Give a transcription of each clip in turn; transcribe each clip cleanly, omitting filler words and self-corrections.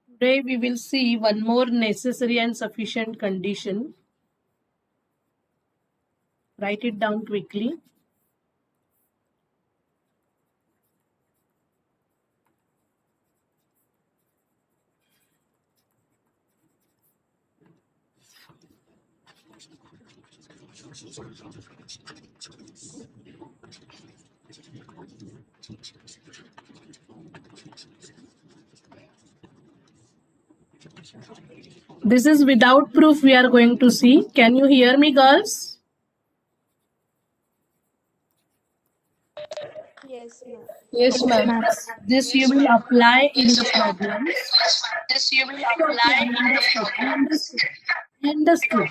Today we will see one more necessary and sufficient condition. Write it down quickly. This is without proof we are going to see. Can you hear me, girls? Yes, ma'am. Yes, ma'am. This you will apply in the problems. Understood.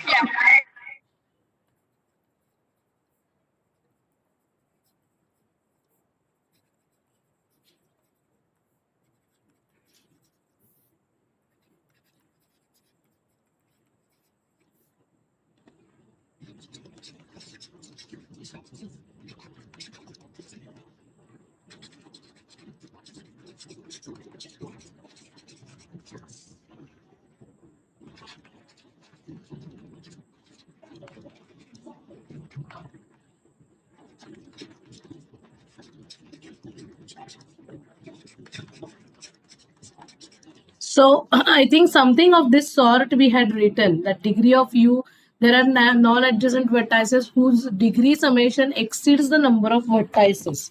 So I think something of this sort we had written, that degree of U, there are non-adjacent vertices whose degree summation exceeds the number of vertices.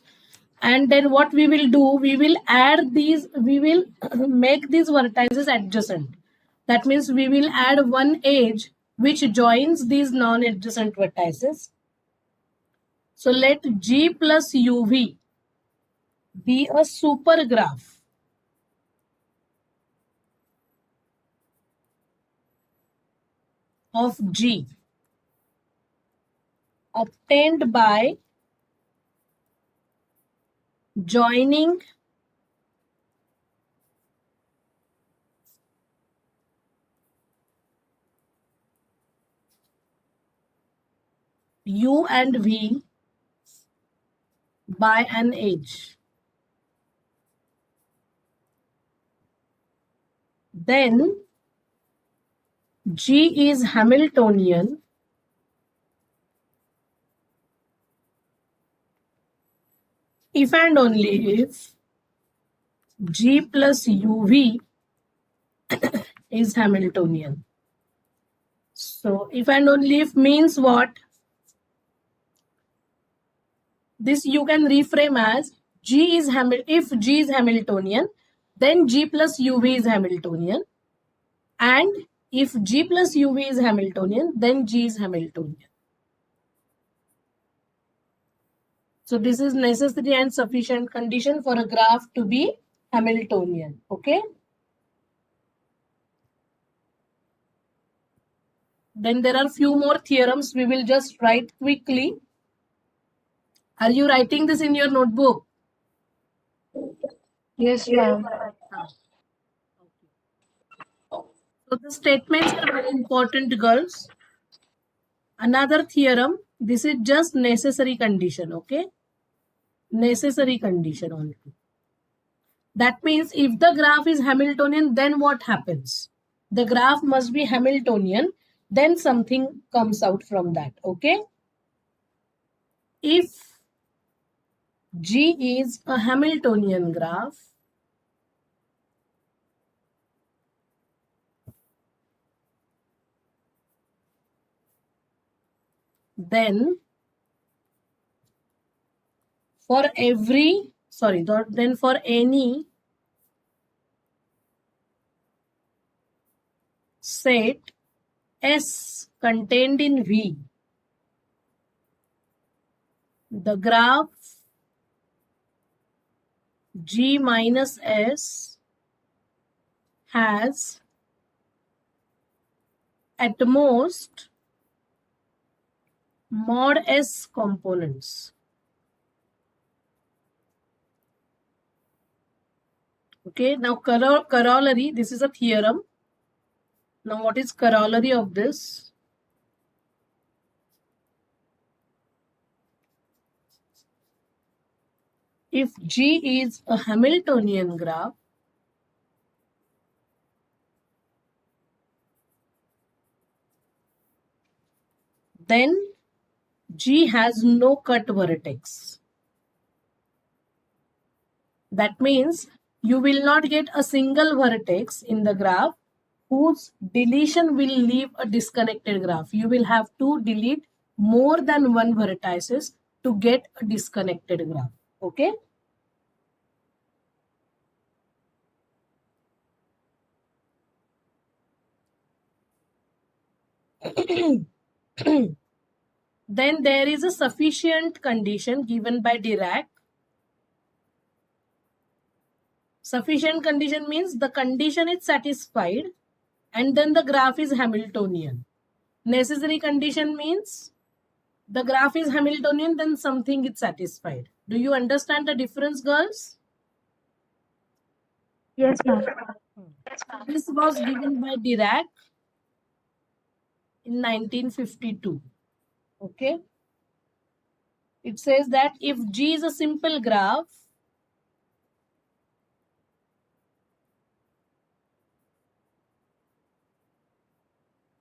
And then what we will do, we will add these, we will make these vertices adjacent. That means we will add one edge which joins these non-adjacent vertices. So let G plus UV be a super graph of G obtained by joining U and V by an edge. Then G is Hamiltonian if and only if G plus UV is Hamiltonian. So if and only if means what? This you can reframe as G is if G is Hamiltonian, then G plus UV is Hamiltonian. And if G plus UV is Hamiltonian, then G is Hamiltonian. So this is necessary and sufficient condition for a graph to be Hamiltonian. Okay. Then there are few more theorems we will just write quickly. Are you writing this in your notebook? Yes, ma'am. So the statements are very important, girls. Another theorem, this is just necessary condition, okay? Necessary condition only. That means if the graph is Hamiltonian, then what happens? The graph must be Hamiltonian, then something comes out from that, okay? If G is a Hamiltonian graph, then for every, then for any set S contained in V, the graph G minus S has at most mod S components. Okay, now corollary, this is a theorem. Now what is corollary of this? if G is a Hamiltonian graph, then G has no cut vertex. That means you will not get a single vertex in the graph whose deletion will leave a disconnected graph. You will have to delete more than one vertices to get a disconnected graph. Okay. Then there is a sufficient condition given by Dirac. Sufficient condition means the condition is satisfied and then the graph is Hamiltonian. Necessary condition means the graph is Hamiltonian, then something is satisfied. Do you understand the difference, girls? Yes, ma'am. This was given by Dirac in 1952. Okay. It says that if G is a simple graph,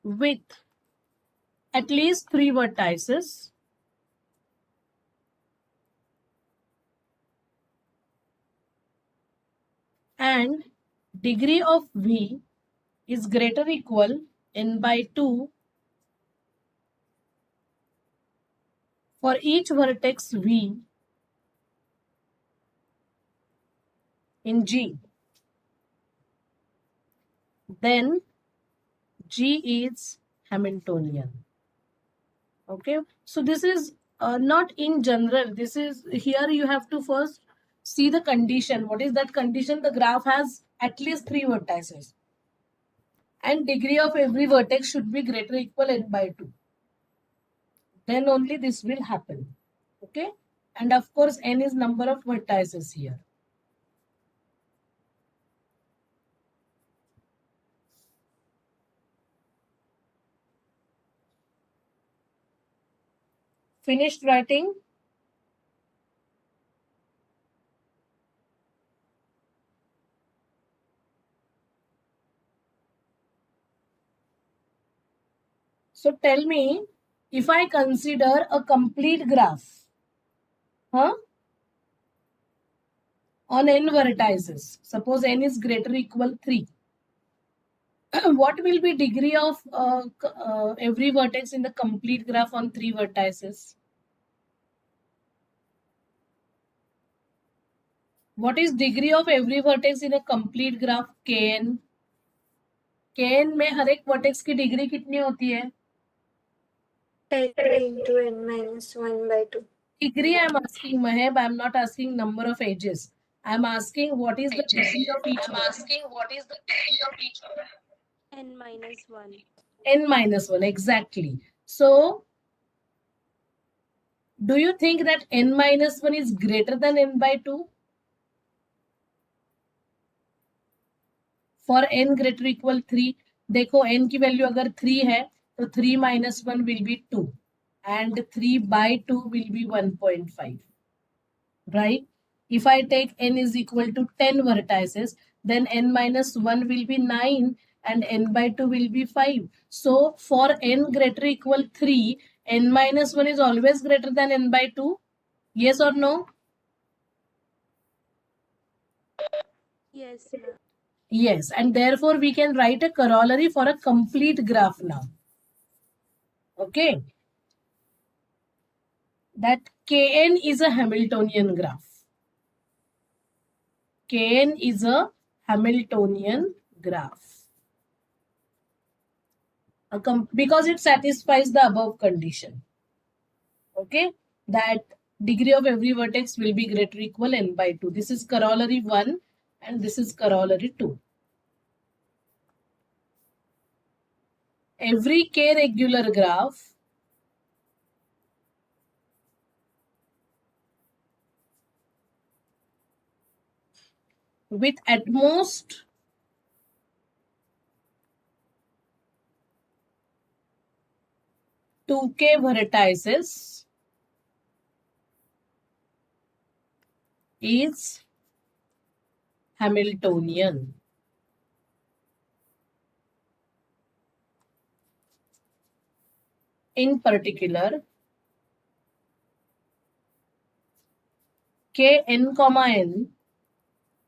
with at least 3 vertices, and degree of V is greater or equal n by 2 for each vertex V in G, then G is Hamiltonian. Okay, so this is not in general. This is here you have to first see the condition. What is that condition? The graph has at least 3 vertices and degree of every vertex should be greater or equal n by 2. Then only this will happen. Okay, and of course n is number of vertices here. Finished writing? So tell me, if I consider a complete graph, on n vertices, suppose n is greater or equal 3, what will be degree of every vertex in the complete graph on 3 vertices? What is degree of every vertex in a complete graph? Kn. Kn में हर एक vertex की degree कितनी होती है? 10 into n minus 1 by 2. Degree I am asking, Maheb. I am not asking number of edges. I am asking what is the degree of each one? N minus 1. N minus 1, exactly. So, do you think that n minus 1 is greater than n by 2? For n greater equal 3, देखो n की value अगर 3 है तो 3 minus 1 will be 2 and 3 by 2 will be 1.5, right? If I take n is equal to 10 vertices, then n minus 1 will be 9 and n by 2 will be 5. So for n greater equal 3, n minus 1 is always greater than n by 2. Yes or no? Yes, ma'am. Yes, and therefore we can write a corollary for a complete graph now. Okay. That Kn is a Hamiltonian graph. Kn is a Hamiltonian graph. Because it satisfies the above condition. Okay. That degree of every vertex will be greater or equal n by 2. This is corollary 1 and this is corollary 2. Every K regular graph with at most two K vertices is Hamiltonian. In particular, Kn comma n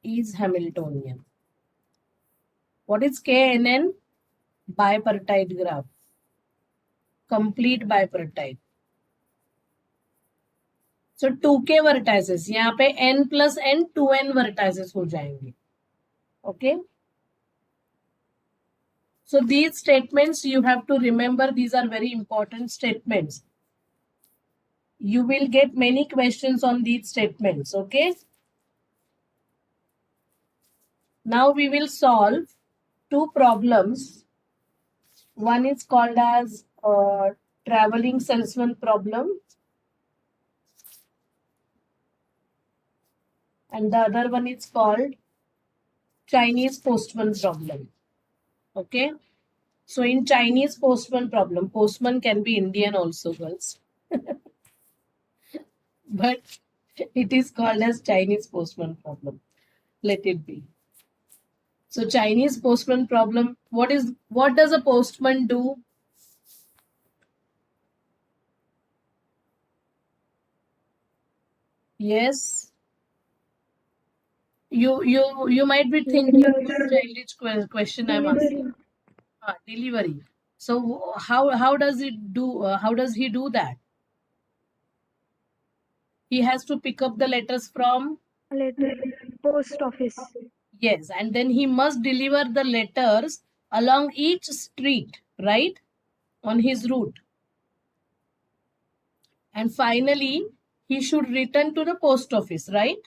is Hamiltonian. What is Knn? Bipartite graph. Complete bipartite. So 2k vertices. यहाँ पे n plus n 2n vertices हो जाएंगे. Okay. So these statements you have to remember. These are very important statements. You will get many questions on these statements. Okay. Now we will solve two problems. One is called as traveling salesman problem, and the other one is called Chinese postman problem. Okay. So in Chinese postman problem, postman can be Indian also, girls. But it is called as Chinese postman problem. Let it be. So Chinese postman problem, what does a postman do? Yes. You might be thinking childish question I'm asking. Delivery. So how does it do? How does he do that? He has to pick up the letters from Post office. yes, and then he must deliver the letters along each street, right? On his route. And finally, he should return to the post office, right?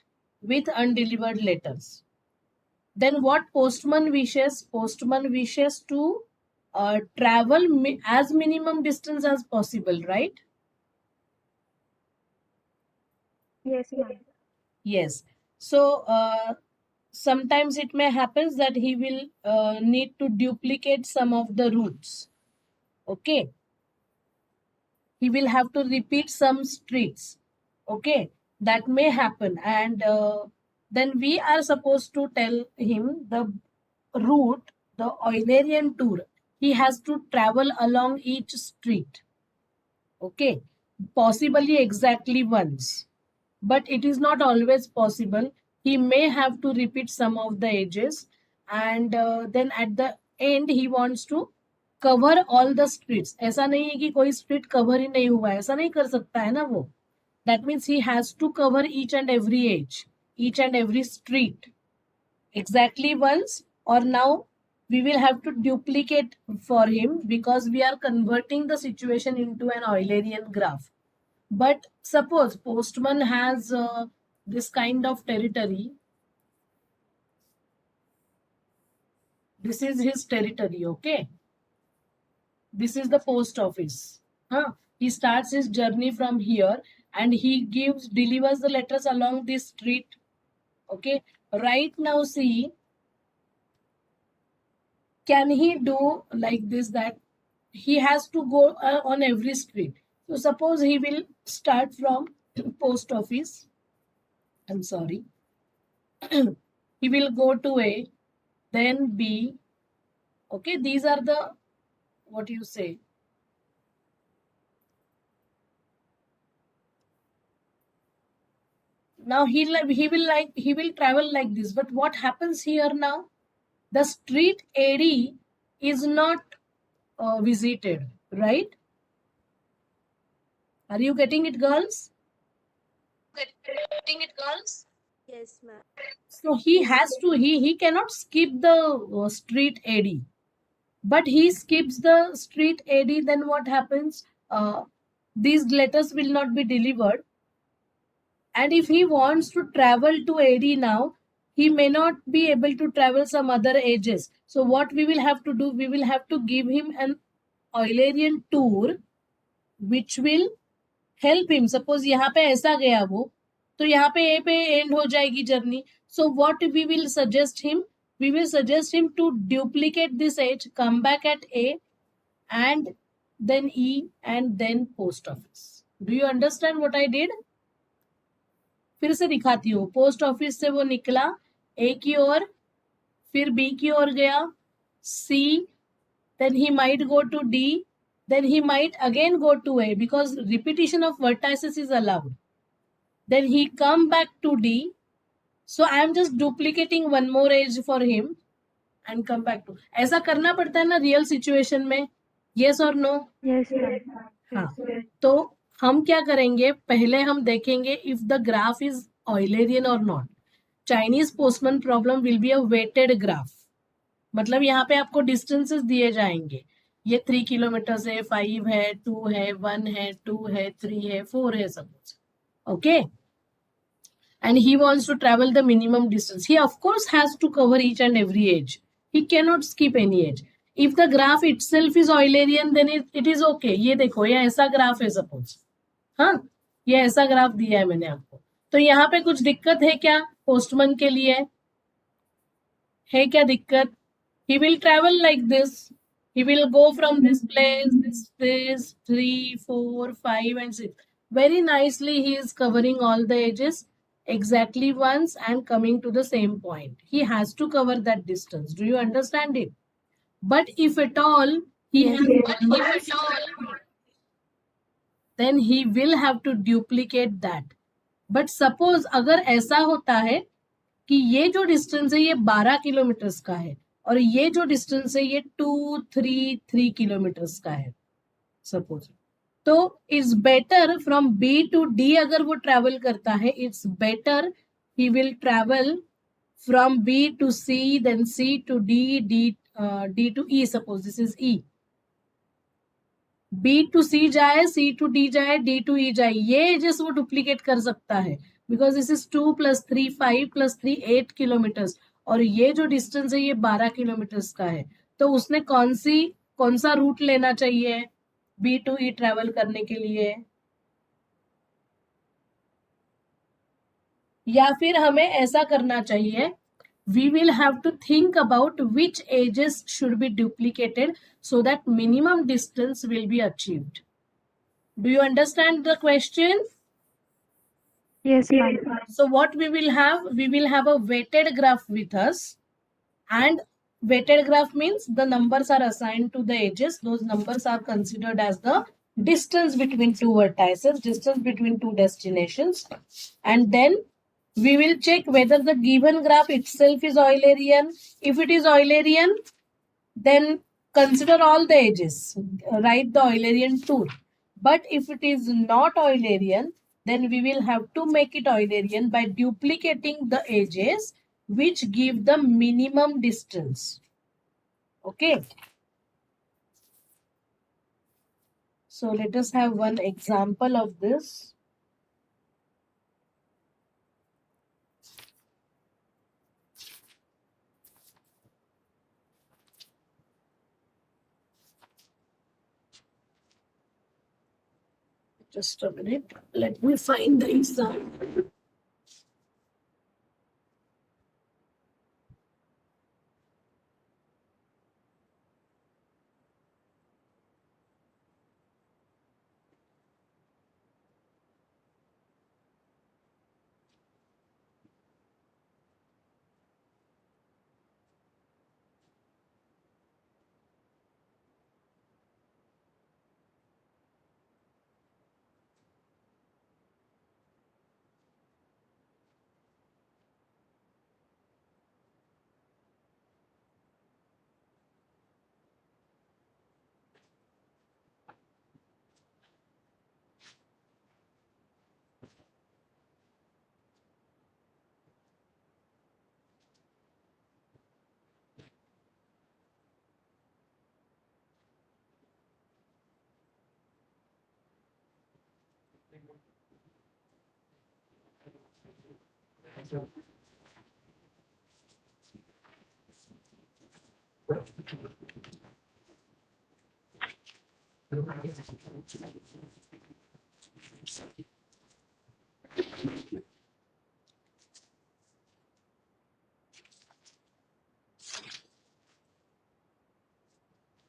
With undelivered letters. Then what postman wishes? Postman wishes to travel as minimum distance as possible, right? Yes, ma'am. Yes. So sometimes it may happen that he will need to duplicate some of the routes. Okay. He will have to repeat some streets. Okay. That may happen. And then we are supposed to tell him the route, the Eulerian tour. He has to travel along each street. Okay. Possibly exactly once. But it is not always possible. He may have to repeat some of the edges, and then at the end he wants to cover all the streets. ऐसा नहीं है कि कोई street cover ही नहीं हुआ है, ऐसा नहीं कर सकता है ना वो. That means he has to cover each and every edge, each and every street exactly once, or now we will have to duplicate for him because we are converting the situation into an Eulerian graph. But suppose postman has this kind of territory. This is his territory, okay? This is the post office. He starts his journey from here and he delivers the letters along this street. Okay. Right now, see, can he do like this, that he has to go on every street? So suppose he will start from post office. I'm sorry. He will go to A, then B. Okay, these are the, what you say, now he will travel like this. But what happens here now? The street AD is not visited, right? Are you getting it, girls? Yes, ma'am. So he has to, he cannot skip the street AD. But he skips the street AD, then what happens? These letters will not be delivered. And if he wants to travel to AD now, he may not be able to travel some other edges. So what we will have to do, we will have to give him an Eulerian tour which will help him. Suppose यहाँ पे ऐसा गया वो, तो यहाँ पे A पे end हो जाएगी journey. So what we will suggest him? We will suggest him to duplicate this edge, come back at A, and then E, and then post office. Do you understand what I did? फिर से दिखाती हूँ. Post office से वो निकला ए की ओर, फिर B की ओर गया, सी, then he might go to D, then he might again go to A because repetition of vertices is allowed. Then he come back to D. So I am just duplicating one more edge for him and come back to. ऐसा करना पड़ता है ना real situation में, yes or no? Yes, ma'am. हाँ, तो हम क्या करेंगे, पहले हम देखेंगे if the graph is Eulerian और not. Chinese postman problem will be a weighted graph. मतलब यहाँ पे आपको डिस्टेंसेस दिए जाएंगे. ये 3 किलोमीटर है, 5 है, 2 है, 1 है, 2 है, 3 है, 4 है suppose. Okay, and he wants to travel the minimum distance. He of course has to cover each and every edge. He cannot skip any edge. If the graph itself is Eulerian, then it is okay. ये देखो, ये ऐसा graph है suppose. हाँ, ये ऐसा graph दिया है मैंने आपको. तो यहाँ पे कुछ दिक्कत है क्या पोस्टमैन के लिए? है क्या दिक्कत? He will travel like this. He will go from this place, 3, 4, 5 and 6. Very nicely he is covering all the edges exactly once and coming to the same point. He has to cover that distance. Do you understand it? But if at all he has, then he will have to duplicate that. But suppose अगर ऐसा होता है कि ये जो distance है ये 12 kilometre का है और ये जो डिस्टेंस है ये 233 किलोमीटर का है सपोज, तो it's better from B to D अगर वो ट्रेवल करता है, it's better he will travel from B to C, then C to D, D to E. Suppose this is E. B to C जाए, C to D जाए, D to E जाए, ये edges वो duplicate कर सकता है because this is 2 + 3 5 + 3 8 kilometre और ये जो डिस्टेंस है ये 12 किलोमीटर का है. तो उसने कौन सा रूट लेना चाहिए बी टू ई ट्रेवल करने के लिए? या फिर हमें ऐसा करना चाहिए, we will have to think about which edges should be duplicated so that minimum distance will be achieved. Do you understand the question? Yes, ma'am. So what we will have a weighted graph with us, and weighted graph means the numbers are assigned to the edges. Those numbers are considered as the distance between two vertices, distance between two destinations, and then we will check whether the given graph itself is Eulerian. If it is Eulerian, then consider all the edges, write the Eulerian tool. But if it is not Eulerian, then we will have to make it Eulerian by duplicating the edges which give the minimum distance. Okay. So let us have one example of this. Just a minute. Let me find the example.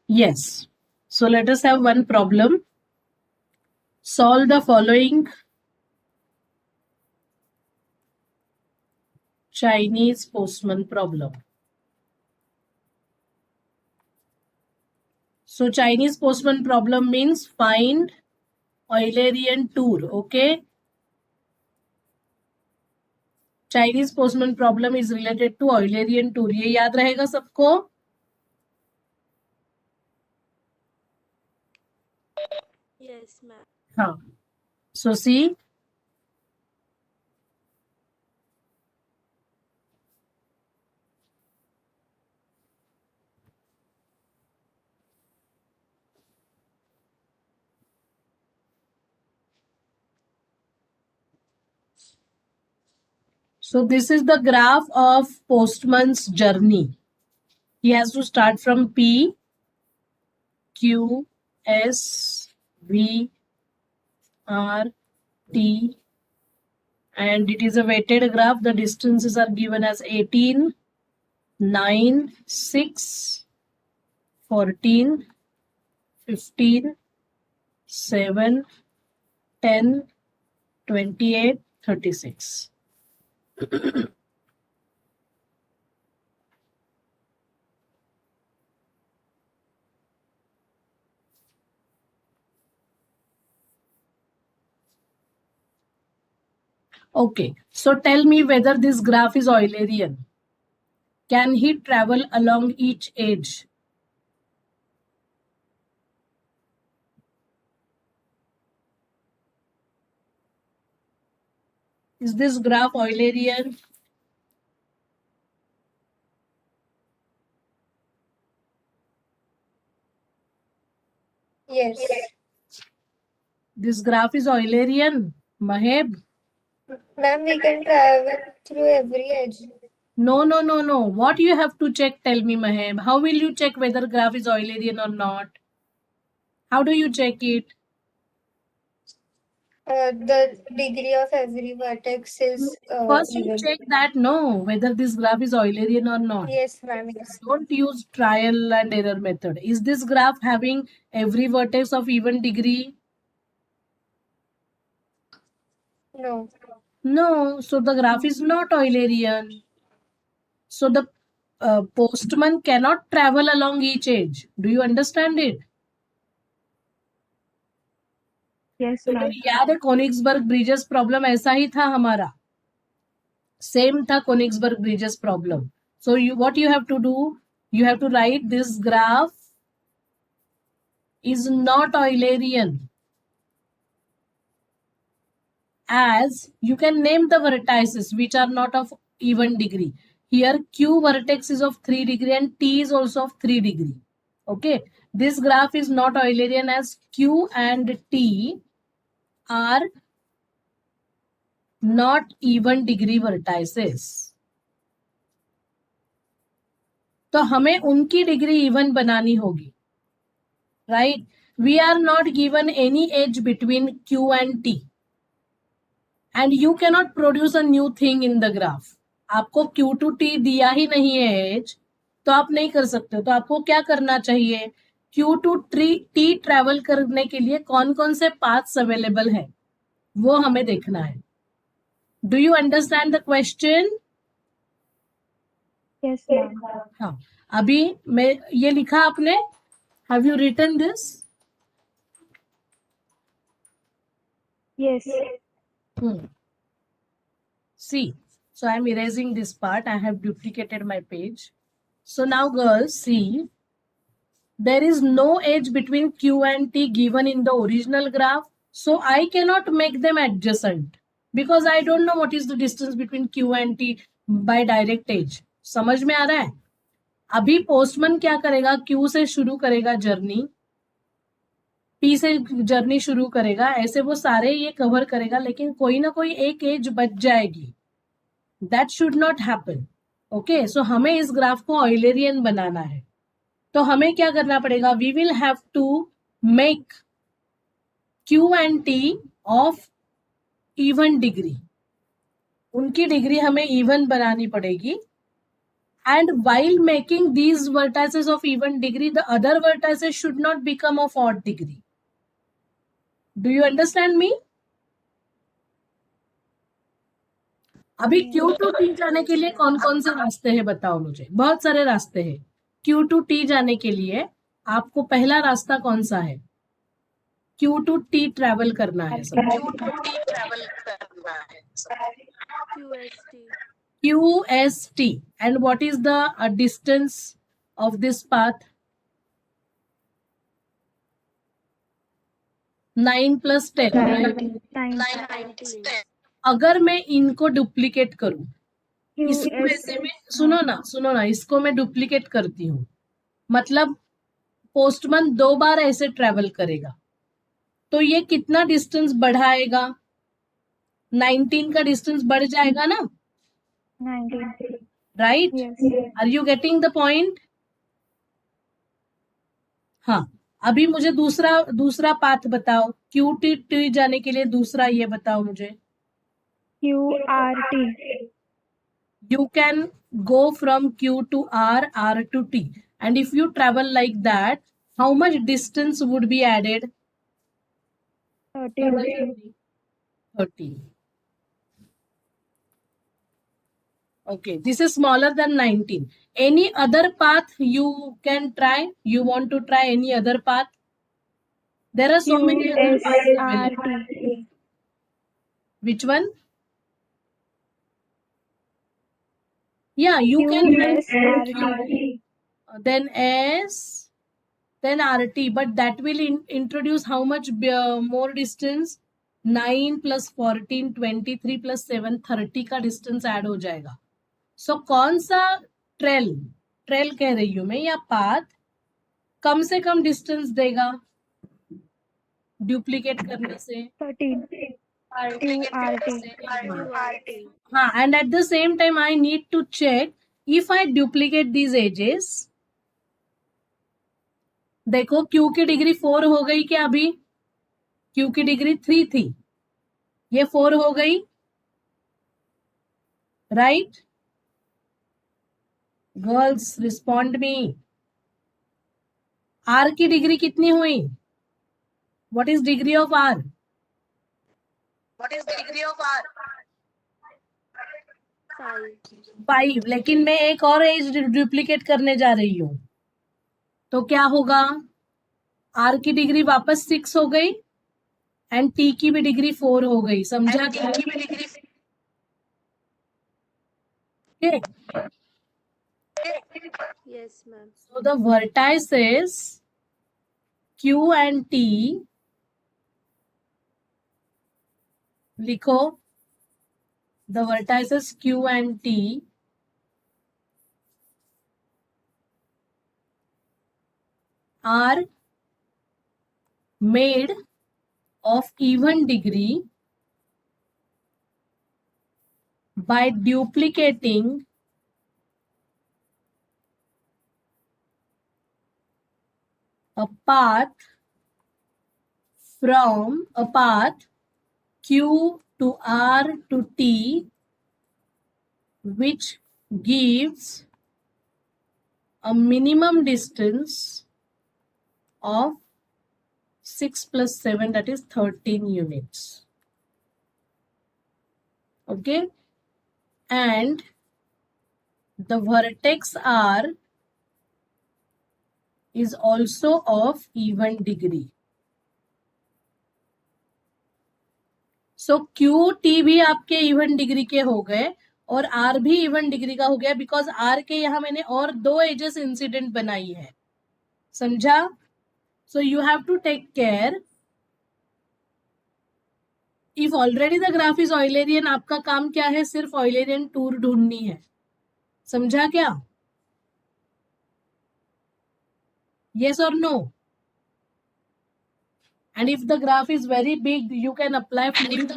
Yes. So let us have one problem. Solve the following Chinese postman problem. So Chinese postman problem means find Eulerian tour. Okay. Chinese postman problem is related to Eulerian tour. ये याद रहेगा सबको? Yes, ma'am. हाँ. So see. So this is the graph of postman's journey. He has to start from P, Q, S, V, R, T, and it is a weighted graph. The distances are given as 18, 9, 6, 14, 15, 7, 10, 28, 36. Okay, so tell me whether this graph is Eulerian. Can he travel along each edge? Is this graph Eulerian? Yes. This graph is Eulerian, Maheb? Ma'am, we can travel through every edge. No. What you have to check, tell me, Maheb. How will you check whether graph is Eulerian or not? How do you check it? The degree of every vertex is First you even. check that, no, whether this graph is Eulerian or not. Yes, ma'am. Yes. Don't use trial and error method. Is this graph having every vertex of even degree? No. No, so the graph is not Eulerian. So the postman cannot travel along each edge. Do you understand it? Yes, तो ma'am. याद है Königsberg bridges problem ऐसा ही था हमारा, same था Königsberg bridges problem. So what you have to do, you have to write this graph is not Eulerian, as you can name the vertices which are not of even degree. Here Q vertex is of 3 degree and T is also of 3 degree. Okay, this graph is not Eulerian as Q and T are not even degree vertices. तो हमें उनकी degree even बनानी होगी, right? We are not given any edge between Q and T and you cannot produce a new thing in the graph. आपको Q to T दिया ही नहीं है as, तो आप नहीं कर सकते. तो आपको क्या करना चाहिए? Q to T ट्रेवल करने के लिए कौन कौन से पाथ्स अवेलेबल है वो हमें देखना है. Do you understand the question? Yes, ma'am. हाँ, अभी मैं ये लिखा आपने, have you written this? Yes. See, so I am erasing this part. I have duplicated my page. So now girls, see, there is no edge between Q and T given in the original graph. So I cannot make them adjacent because I don't know what is the distance between Q and T by direct edge. समझ में आ रहा है? अभी postman क्या करेगा? Q से शुरू करेगा जर्नी, P से जर्नी शुरू करेगा, ऐसे वो सारे ये कवर करेगा, लेकिन कोई ना कोई एक एज बच जाएगी. That should not happen. Okay, so हमें इस ग्राफ को ऑयलेरियन बनाना है. तो हमें क्या करना पड़ेगा? We will have to make Q and T of even degree. उनकी डिग्री हमें इवन बनानी पड़ेगी. And while making these vertices of even degree, the other vertices should not become of odd degree. Do you understand me? अभी Q to T जाने के लिए कौन कौन से रास्ते हैं बताओ मुझे। बहुत सारे रास्ते हैं। क्यू टू टी जाने के लिए आपको पहला रास्ता कौन सा है? क्यू टू टी ट्रैवल करना है सब। QST. QST. And what is the distance of this path? 9 plus 10. Right? 19. अगर मैं इनको डुप्लीकेट करूं, इसी को QS. ऐसे में सुनो ना, इसको मैं डुप्लीकेट करती हूँ, मतलब पोस्टमैन 2 बार ऐसे ट्रेवल करेगा, तो ये कितना डिस्टेंस बढ़ाएगा? 19 का डिस्टेंस बढ़ जाएगा ना, 19. Right? Yes. Are you getting the point? हाँ, अभी मुझे दूसरा पाथ बताओ। क्यू टी जाने के लिए दूसरा ये बताओ मुझे। QRT. You can go from Q to R to T, and if you travel like that, how much distance would be added? 13. 13. Okay, this is smaller than 19. Any other path you can try? You want to try any other path? There are so many other paths available. QSRT. Which one? Yeah, you can have QSRT. then S, then RT, but that will introduce how much more distance? 9 plus 14, 23 plus 7, 30 का distance add हो जाएगा. सो कौन सा trail कह रही हूं मैं, या पाथ कम से कम डिस्टेंस देगा डुप्लीकेट करने से? 13. QRT. हाँ, and at the same time I need to check if I duplicate these edges. देखो क्यू की डिग्री 4 हो गई क्या? अभी क्यू की डिग्री 3 थी, ये 4 हो गई, right? Girls respond me. R की डिग्री कितनी हुई? What is degree of R? 5. लेकिन मैं एक और एज डुप्लीकेट करने जा रही हूं, तो क्या होगा? आर की डिग्री वापस 6 हो गई एंड टी की भी डिग्री 4 हो गई. समझा क्या? Okay. Yes, ma'am. So the vertices Q and T, लिखो, the vertices Q and T are made of even degree by duplicating a path from a path Q to R to T, which gives a minimum distance of 6 plus 7, that is 13 units. Okay, and the vertex R is also of even degree. So Q T भी आपके even degree के हो गए और R भी even degree का हो गया, बिकॉज R के यहाँ मैंने और 2 एजेस इंसिडेंट बनाई है. समझा? So you have to take care. If already the graph is Eulerian, आपका काम क्या है? सिर्फ Eulerian टूर ढूंढनी है. समझा क्या? Yes or no? And if the graph is very big, you can apply fluid.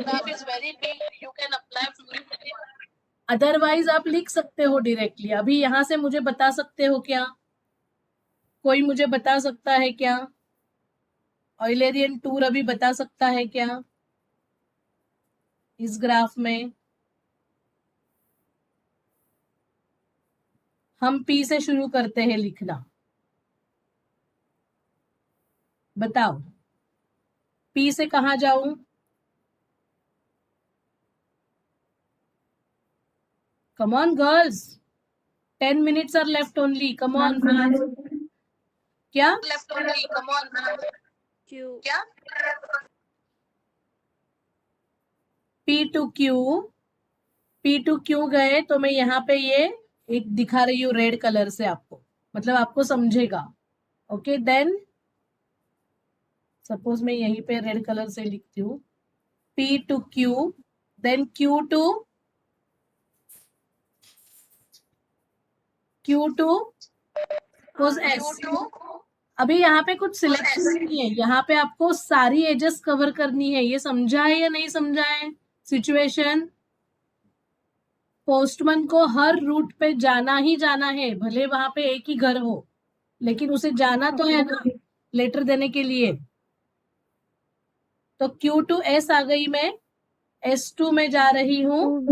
Otherwise आप लिख सकते हो डायरेक्टली. अभी यहां से मुझे बता सकते हो क्या? कोई मुझे बता सकता है क्या? ऑयलेरियन टूर अभी बता सकता है क्या इस ग्राफ में? हम पी से शुरू करते हैं लिखना. बताओ, पी से कहाँ जाऊं? Come on, girls. 10 minutes are left only. Come on. क्या? Q. P to Q. P to Q गए तो मैं यहाँ पे ये एक दिखा रही हूँ रेड कलर से आपको, मतलब आपको समझेगा. ओके, देन सपोज मैं यहीं पे रेड कलर से लिखती हूँ. P to Q, then Q to suppose S. अभी यहाँ पे कुछ सिलेक्शन नहीं है, यहाँ पे आपको सारी एजेस कवर करनी है. ये समझा है या नहीं समझा है सिचुएशन? पोस्टमैन को हर रूट पे जाना ही जाना है, भले वहां पे एक ही घर हो, लेकिन उसे जाना तो है ना लेटर देने के लिए. तो Q to S आ गई मैं, S2 में जा रही हूँ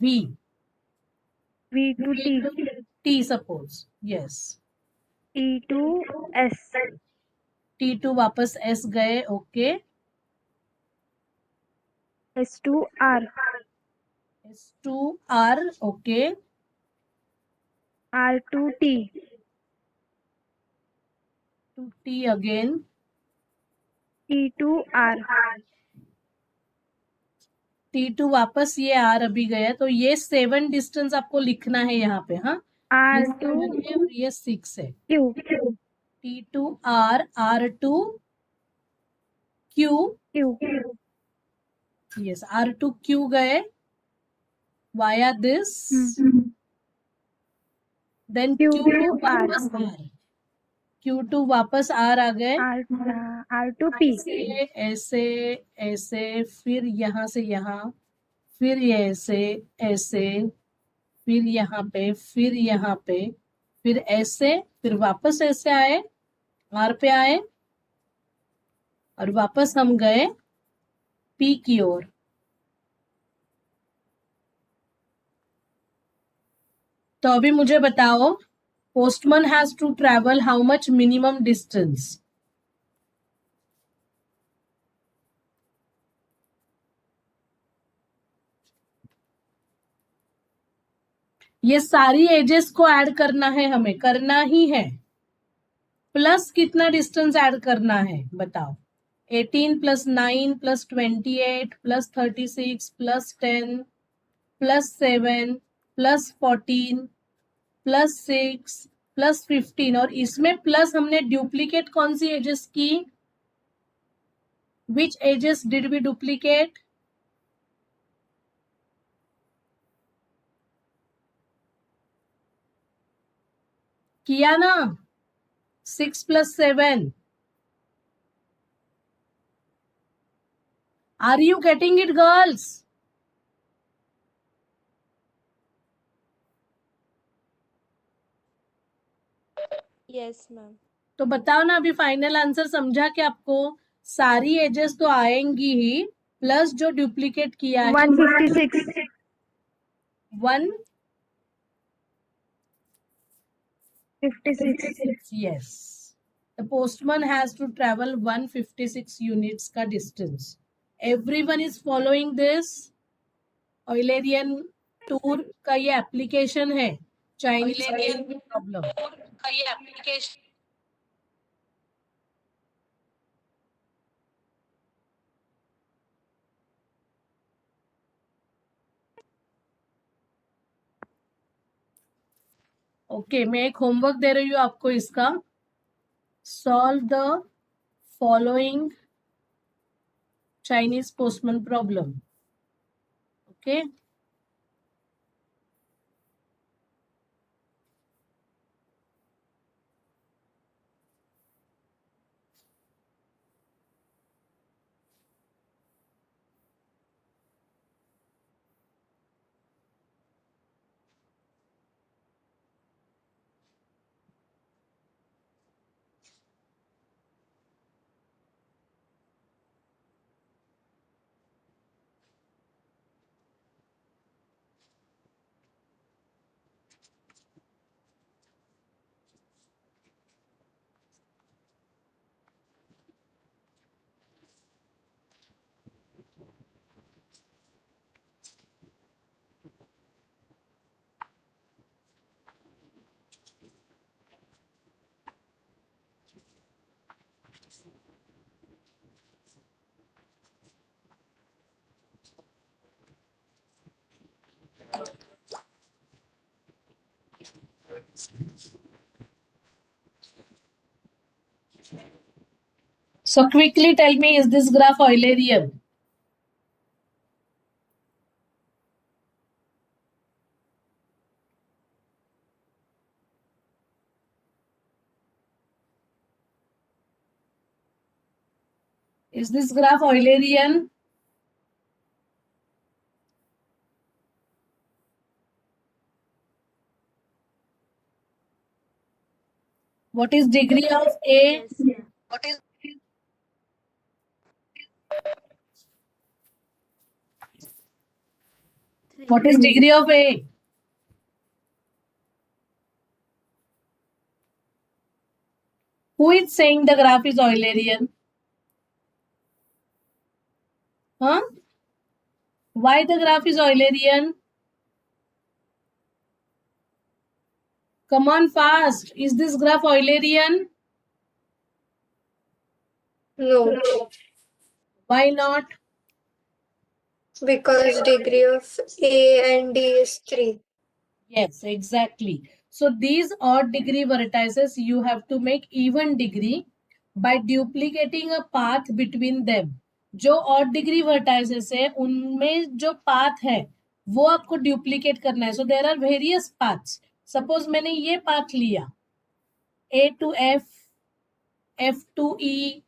V. V to T. T suppose, yes. T to S. T2 वापस S गए. Okay. S to R. S2 R. Okay. R to T. To T again. T to R. T2 वापस ये R अभी गया, तो ये 7 डिस्टेंस आपको लिखना है यहाँ पे. हाँ, R ये to 7 है और ये 6 है. Q. T2 R, R to Q. Q. Yes, R to Q गए via this. Then Q Q to to R. वापस R. Q2 वापस R आ गए. R to P. ऐसे ऐसे ऐसे, फिर यहाँ से यहाँ, फिर ये ऐसे ऐसे, फिर यहाँ पे, फिर यहाँ पे, फिर ऐसे, फिर वापस ऐसे आए, R पे आए और वापस हम गए P की ओर. तो अभी मुझे बताओ, postman has to travel how much minimum distance? ये सारी एजेस को ऐड करना है, हमें करना ही है. प्लस कितना डिस्टेंस ऐड करना है बताओ? 18 + 9 + 28 + 36 + 10 + 7 + 14 + 6 + 15, और इसमें प्लस हमने डुप्लीकेट कौन सी एजेस की? विच एजेस डिड वी डुप्लीकेट? किया ना? 6 + 7. Are you getting it, girls? Yes, ma'am. तो बताओ ना, अभी फाइनल आंसर समझा कि आपको सारी एजेस तो आएंगी ही, प्लस जो डुप्लीकेट किया है 156. 1 56. yes. The postman has to travel 156 units का distance. Everyone is following this. Eulerian tour का ये एप्लीकेशन है चाइनीज प्रॉब्लम. ओके, मैं एक होमवर्क दे रही हूँ आपको इसका. Solve the following Chinese postman problem. Okay, So quickly tell me, is this graph Eulerian? Is this graph Eulerian? What is degree of A? Yes, ma'am. What 3. is degree of A? Who is saying the graph is Eulerian? Huh? Why the graph is Eulerian? Come on fast. Is this graph Eulerian? No, Why not? because degree of A and D is 3. Yes, exactly. So these odd degree vertices you have to make even degree by duplicating a path between them. जो odd degree vertices है उनमें जो path है वो आपको duplicate करना है. So there are various paths. Suppose मैंने ये path लिया A to F, F to E,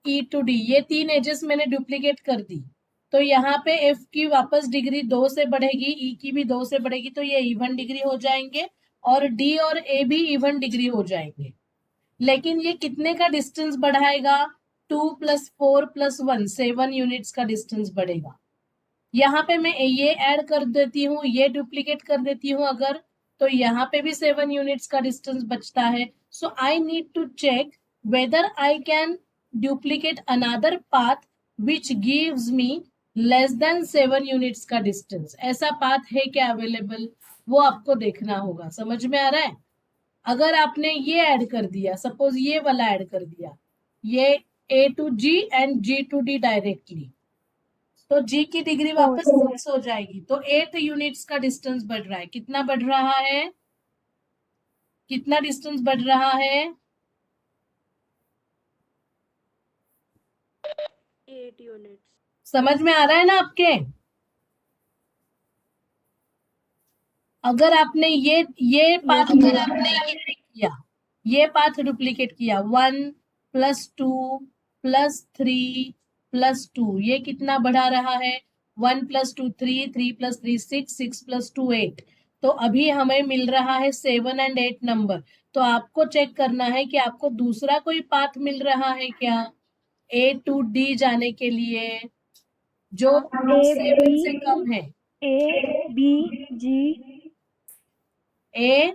E to D, ये 3 एजेस मैंने डुप्लीकेट कर दी. तो यहाँ पे F की वापस डिग्री 2 से बढ़ेगी, E की भी 2 से बढ़ेगी, तो ये इवन डिग्री हो जाएंगे और D और A भी इवन डिग्री हो जाएंगे. लेकिन ये कितने का डिस्टेंस बढ़ाएगा? 2 + 4 + 1, 7 यूनिट्स का डिस्टेंस बढ़ेगा. यहाँ पे मैं ये ऐड कर देती हूँ, ये डुप्लीकेट कर देती हूँ अगर, तो यहाँ पे भी 7 यूनिट्स का डिस्टेंस बचता है. So I need to check whether I can duplicate another path which gives me less than 7 units का डिस्टेंस. ऐसा पाथ है क्या अवेलेबल? वो आपको देखना होगा. समझ में आ रहा है? अगर आपने ये ऐड कर दिया, सपोज ये वाला ऐड कर दिया, ये A to G and G to D directly, तो G की डिग्री वापस 6 हो जाएगी. तो 8 यूनिट्स का डिस्टेंस बढ़ रहा है. कितना बढ़ रहा है? कितना डिस्टेंस बढ़ रहा है? 8 units. समझ में आ रहा है ना आपके? अगर आपने ये पाथ किया, ये पाथ डुप्लीकेट किया, 1 + 2 + 3 + 2, ये कितना बढ़ा रहा है? 1 + 2 3, 3 + 3 6, 6 + 2 8. तो अभी हमें मिल रहा है 7 and 8 नंबर. तो आपको चेक करना है कि आपको दूसरा कोई पाथ मिल रहा है क्या A to D जाने के लिए जो 7 से कम है. A, B, G, A,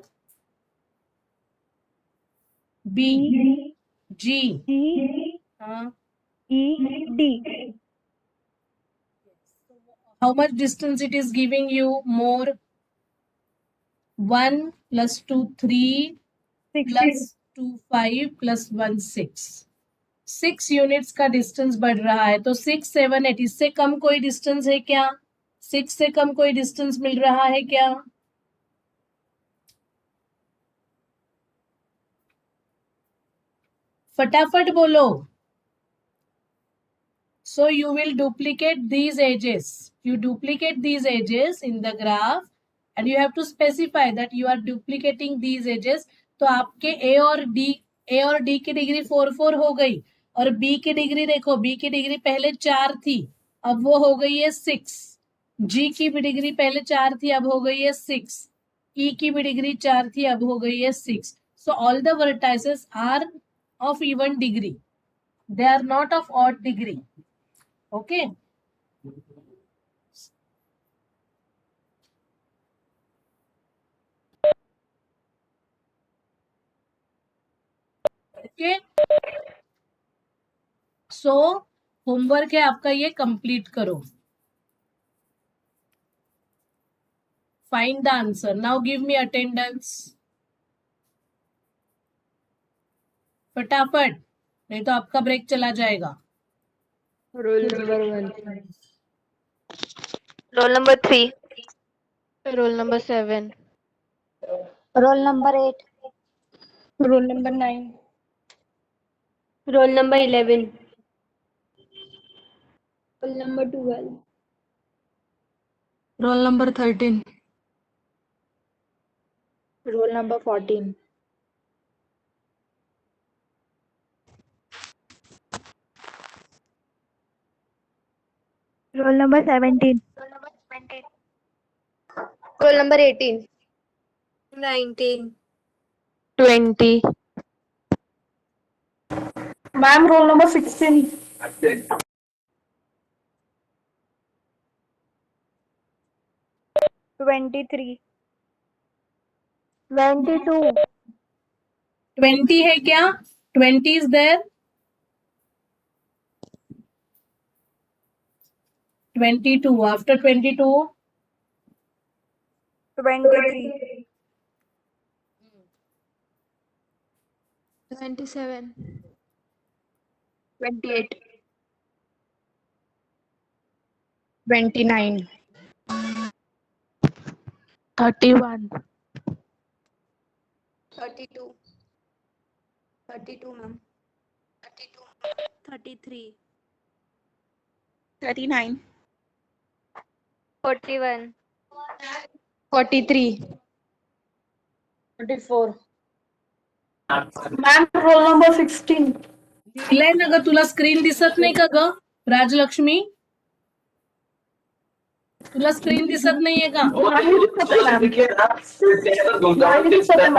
B, G, G, हाँ. E, D. How much distance it is giving you more? 1 + 2 3 6. + 2 5 + 1 6. 6 units का डिस्टेंस बढ़ रहा है. तो 6 7 8, इससे कम कोई डिस्टेंस है क्या? 6 से कम कोई डिस्टेंस मिल रहा है क्या? फटाफट बोलो. So you will duplicate these edges. You duplicate these edges in the graph and you have to specify that you are duplicating these edges. तो आपके A और D की डिग्री 4 4 हो गई और B की डिग्री देखो, B की डिग्री पहले 4 थी, अब वो हो गई है 6. G की भी डिग्री पहले 4 थी, अब हो गई है 6. E की भी डिग्री 4 थी, अब हो गई है 6. So all the vertices are of even degree. They are not of odd degree. Okay. Okay. So homework है आपका, ये कंप्लीट करो. Find the answer. Now give me attendance. फटाफट, नहीं तो आपका ब्रेक चला जाएगा. Roll number 1. Roll number 3. Roll number 7. Roll number 8. Roll number 9. Roll number 11. Roll number 12. Roll number 13. Roll number 14. Roll number 17. Roll number 18. 19. 20. Ma'am, roll number 16. 23. 22. 20 है क्या? 20 is there? 22. After 22, 23. 27. 28. 29. 31. 32. 32, ma'am. 33. 39. 41. 43. 44. Ma'am roll number 16. दिलंय ना ग, तुला screen दिसत नाही का ग राजलक्ष्मी? तुला स्क्रीन दिसत नाहीये का? नाही दिसत आहे.